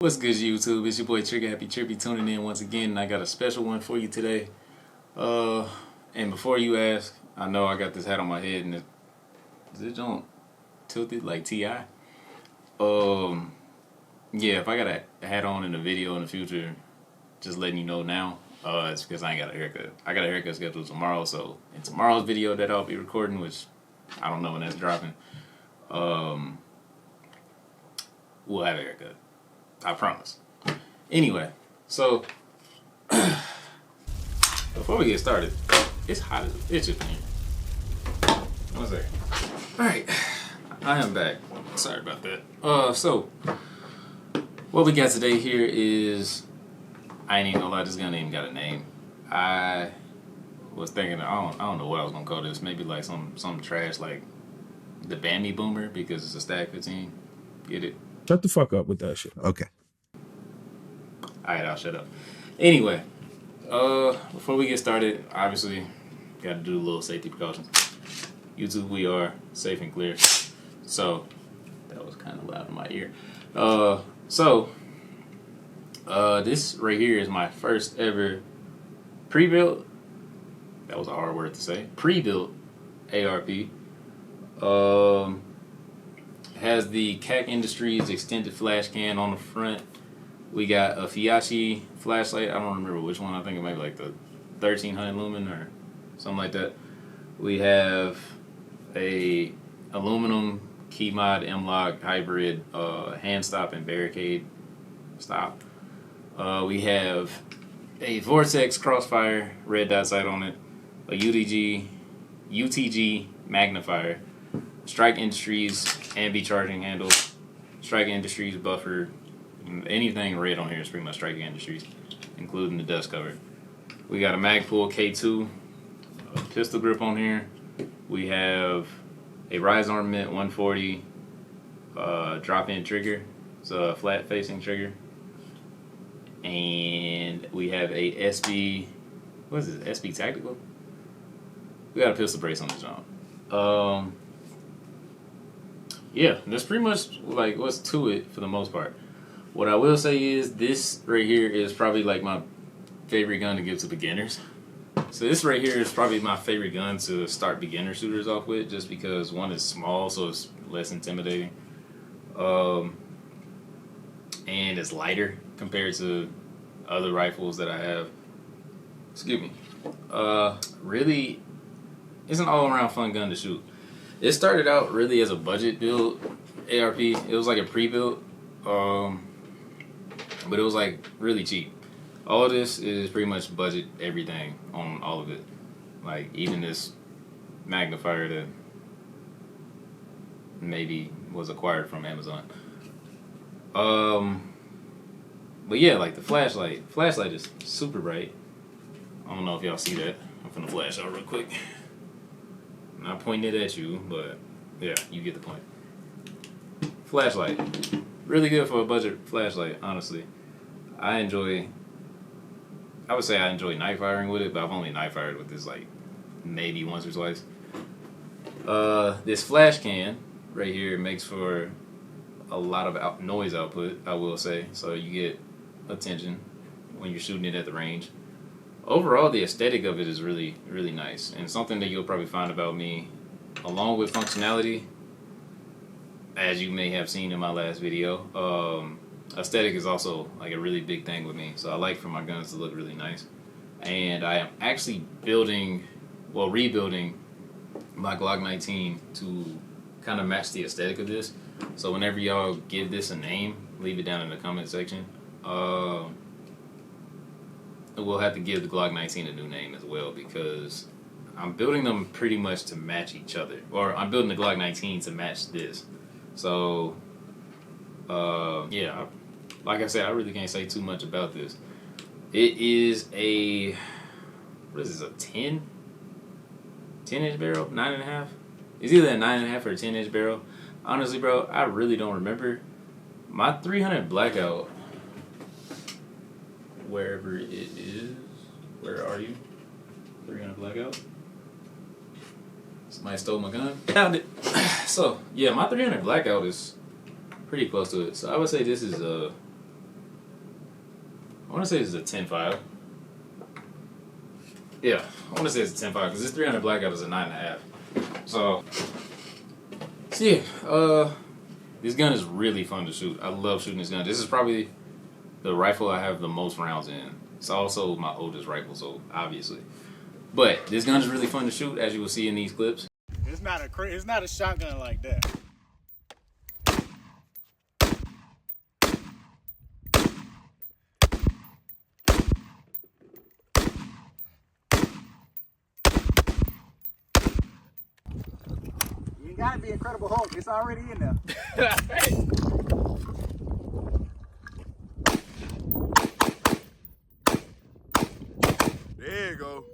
What's good, YouTube? It's your boy Trigger Happy Trippy tuning in once again, and I got a special one for you today. And before you ask, I know I got this hat on my head, and it don't tilted like T.I. Yeah, if I got a hat on in the video in the future, just letting you know now, it's because I ain't got a haircut. I got a haircut scheduled tomorrow, so in tomorrow's video that I'll be recording, which I don't know when that's dropping, we'll have a haircut. I promise. Anyway, so before we get started, it's hot as a bitch in here. One second. Alright, I am back. Sorry about that. So what we got today here is, I ain't even gonna lie, this gun ain't even got a name. I was thinking, I don't know what I was gonna call this. Maybe like some trash like the Bammy Boomer, because it's a Stag 15. Get it? Shut the fuck up with that shit. Okay. Alright, I'll shut up. Anyway, before we get started, obviously, gotta do a little safety precautions. YouTube, we are safe and clear. So, that was kind of loud in my ear. This right here is my first ever pre-built, that was a hard word to say, pre-built ARP. Has the CAC Industries extended flash can on the front. We got a Fiachi flashlight. I don't remember which one. I think it might be like the 1300 lumen or something like that. We have a aluminum key mod M-Lock hybrid hand stop and barricade stop. We have a Vortex Crossfire red dot sight on it, a UTG magnifier, Strike Industries ambi charging handle, Strike Industries buffer. Anything red on here is pretty much Strike Industries, including the dust cover. We got a Magpul K2 pistol grip on here. We have a Rise Armament 140 drop-in trigger. It's a flat-facing trigger. And we have a SB, what is this, SB Tactical? We got a pistol brace on the jump. Yeah, that's pretty much like what's to it for the most part. What I will say is this right here is probably like my favorite gun to give to beginners. So this right here is probably my favorite gun to start beginner shooters off with, just because one is small, so it's less intimidating, and it's lighter compared to other rifles that I have. Excuse me. Really, it's an all-around fun gun to shoot. It started out really as a budget build ARP. It was like a pre-built, but it was like really cheap. All of this is pretty much budget everything on all of it. Like even this magnifier that maybe was acquired from Amazon. But yeah, like the flashlight is super bright. I don't know if y'all see that. I'm finna flash out real quick. I'm not pointing it at you, but yeah, you get the point. Flashlight. Really good for a budget flashlight, honestly. I would say I enjoy night firing with it, but I've only night fired with this like maybe once or twice. This flash can right here makes for a lot of noise output, I will say, so you get attention when you're shooting it at the range. Overall, the aesthetic of it is really, really nice, and something that you'll probably find about me, along with functionality, as you may have seen in my last video. Aesthetic is also like a really big thing with me, so I like for my guns to look really nice. And I am actually rebuilding my Glock 19 to kind of match the aesthetic of this. So whenever y'all give this a name, leave it down in the comment section. We'll have to give the Glock 19 a new name as well, because I'm building them pretty much to match each other. Or I'm building the Glock 19 to match this. So, yeah, like I said, I really can't say too much about this. It is a, what is this, a 10-inch barrel? 9.5? It's either a 9.5 or a 10-inch barrel. Honestly, bro, I really don't remember. My 300 Blackout, wherever it is, where are you? 300 Blackout? Somebody stole my gun. Found it. So, yeah, my 300 Blackout is pretty close to it. So I would say this is a I want to say it's a 10.5. Yeah, I want to say it's a 10.5 because this 300 blackout is a 9.5. So yeah, this gun is really fun to shoot. I love shooting this gun. This is probably the rifle I have the most rounds in. It's also my oldest rifle, so obviously. But this gun is really fun to shoot, as you will see in these clips. It's not a shotgun like that. You ain't gotta be Incredible Hulk. It's already in there. There you go.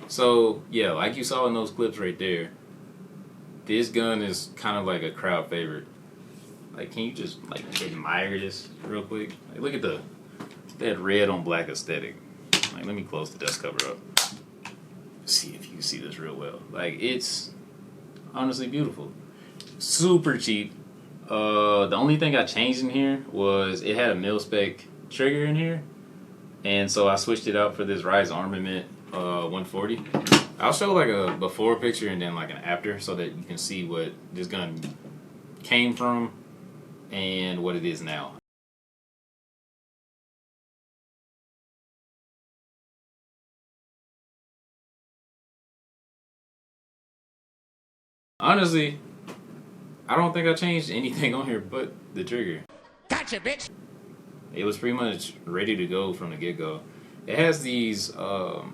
So yeah, like you saw in those clips right there, this gun is kind of like a crowd favorite. Like, can you just like admire this real quick? Like, look at that red on black aesthetic. Like, let me close the dust cover up. See if you can see this real well. Like, it's honestly beautiful. Super cheap. The only thing I changed in here was it had a mil-spec trigger in here, and so I switched it out for this Rise Armament 140. I'll show like a before picture and then like an after so that you can see what this gun came from and what it is now. Honestly, I don't think I changed anything on here but the trigger. Gotcha, bitch. It was pretty much ready to go from the get-go. It has these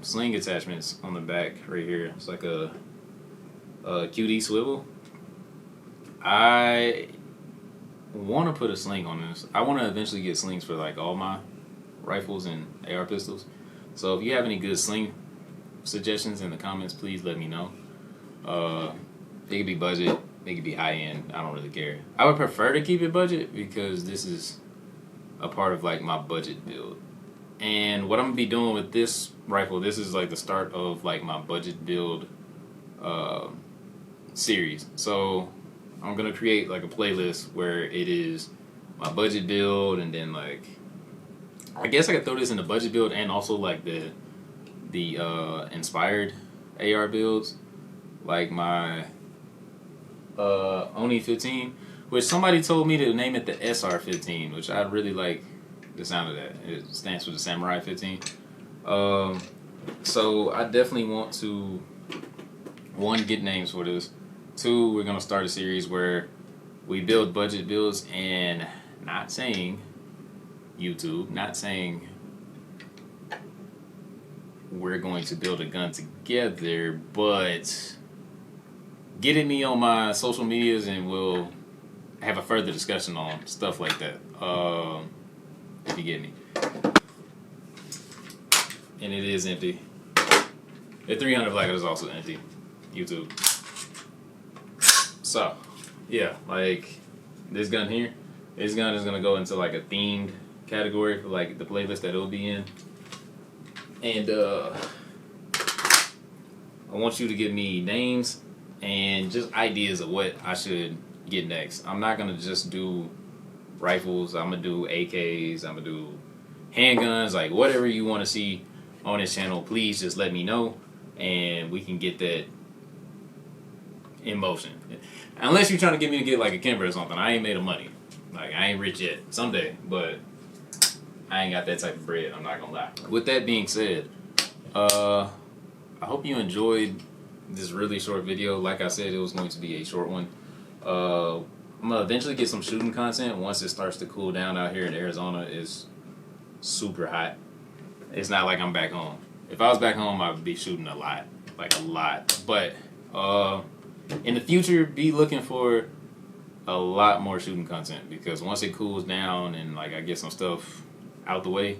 sling attachments on the back right here. It's like a QD swivel. I want to put a sling on this. I want to eventually get slings for like all my rifles and AR pistols. So if you have any good sling suggestions in the comments, please let me know. It could be budget, it could be high end. I don't really care. I would prefer to keep it budget because this is a part of like my budget build. And what I'm gonna be doing with this rifle, this is like the start of like my budget build series. So I'm gonna create like a playlist where it is my budget build, and then like I guess I could throw this in the budget build and also like the inspired AR builds, like my Oni 15, which somebody told me to name it the SR-15, which I really like the sound of that. It stands for the Samurai 15. So I definitely want to, one, get names for this. Two, we're gonna start a series where we build budget builds, and not saying YouTube, not saying we're going to build a gun together, but get at me on my social medias and we'll have a further discussion on stuff like that. If you get me. And it is empty. The 300 blackout is also empty. YouTube. So, yeah, like this gun here. This gun is gonna go into like a themed category for like the playlist that it'll be in. And I want you to give me names and just ideas of what I should get next. I'm not gonna just do rifles. I'm gonna do AKs. I'm gonna do handguns. Like whatever you want to see on this channel, please just let me know, and we can get that in motion. Unless you're trying to get me to get like a Kimber or something, I ain't made of money. Like I ain't rich yet. Someday, but I ain't got that type of bread. I'm not gonna lie. With that being said, I hope you enjoyed this really short video. Like I said, it was going to be a short one. I'm gonna eventually get some shooting content once it starts to cool down out here in Arizona. It's super hot. It's not like I'm back home. If I was back home, I would be shooting a lot, like a lot. But in the future, be looking for a lot more shooting content, because once it cools down and like I get some stuff out the way,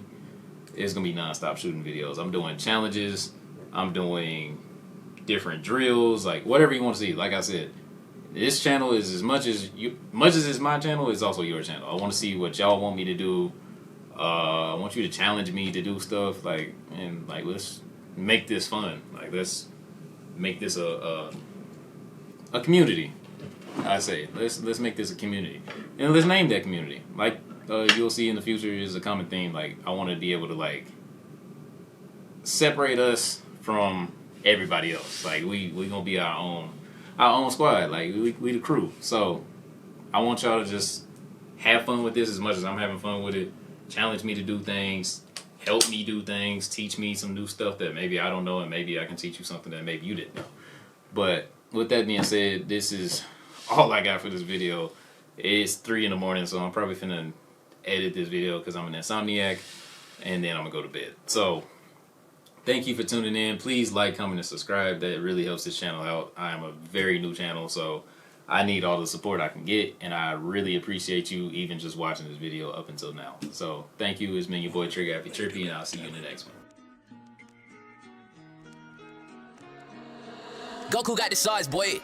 it's gonna be non-stop shooting videos. I'm doing challenges, I'm doing different drills, like whatever you want to see. Like I said, this channel is as much as it's my channel, it's also your channel. I want to see what y'all want me to do. I want you to challenge me to do stuff, like, and like let's make this fun. Like let's make this a community. I say let's make this a community, and let's name that community. Like you'll see in the future is a common theme. Like I want to be able to like separate us from everybody else. Like we gonna be our own squad. Like we the crew. So I want y'all to just have fun with this as much as I'm having fun with it. Challenge me to do things, help me do things, teach me some new stuff that maybe I don't know, and maybe I can teach you something that maybe you didn't know. But with that being said, this is all I got for this video. It's 3 in the morning, so I'm probably finna edit this video because I'm an insomniac, and then I'm gonna go to bed. So thank you for tuning in. Please like, comment, and subscribe. That really helps this channel out. I am a very new channel, so I need all the support I can get, and I really appreciate you even just watching this video up until now. So thank you. It's been your boy Trigger Happy Trippy, and I'll see you in the next one. Goku got the size, boy.